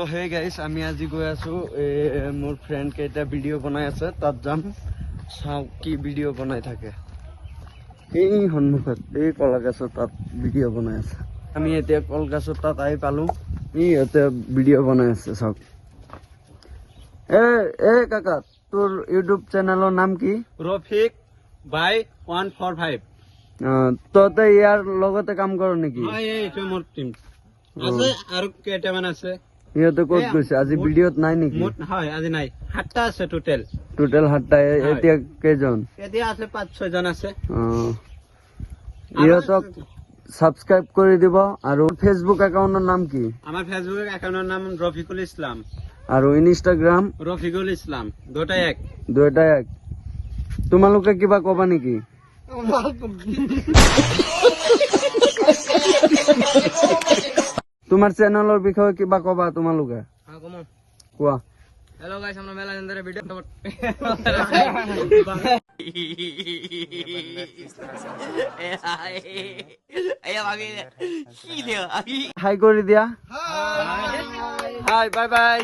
তো hey guys আমি আজি গৈ আছো মোৰ ফ্ৰেণ্ড কেইটা ভিডিঅ' বনাই আছে তাত যাম চাও কি ভিডিঅ' বনাই থাকে এই সন্মুখত এই কলগছৰ তাত ভিডিঅ' বনাই আছে আমি এতিয়া কলগছৰ তাত আহি পালো ইহঁতে ভিডিঅ' বনাই আছে চাওক এ কাকা তোৰ ইউটিউব চেনেলৰ নাম কি ৰফিক বাই 145 ততে ইয়াৰ লগতে কাম কৰ নেকি এইটো মোৰ টিম আছে আৰু কেইটামান আছে ইহঁতে ক'ত গৈছে আজি ভিডিঅ'ত নাই নেকি হয় আজি নাই 7টা আছে টোটেল 7টা এতিয়া কেইজন এতিয়া আছে 5-6 জন আছে ইহঁতক সাবস্ক্রাইব করে দিব আর ফেসবুক অ্যাকাউন্টের নাম কি আমার ফেসবুক অ্যাকাউন্টের নাম রফিকুল ইসলাম আর ইনস্টাগ্রাম রফিকুল ইসলাম দুইটা এক তোমালোকে কিবা কবা নেকি তোমার চ্যানেলের বিষয়ে কিবা কবা তোমালোকে কোৱা Hello guys, আমৰা মেলা জনদেৰ ভিডিও হাই কৰে দিয়া হাই বাই বাই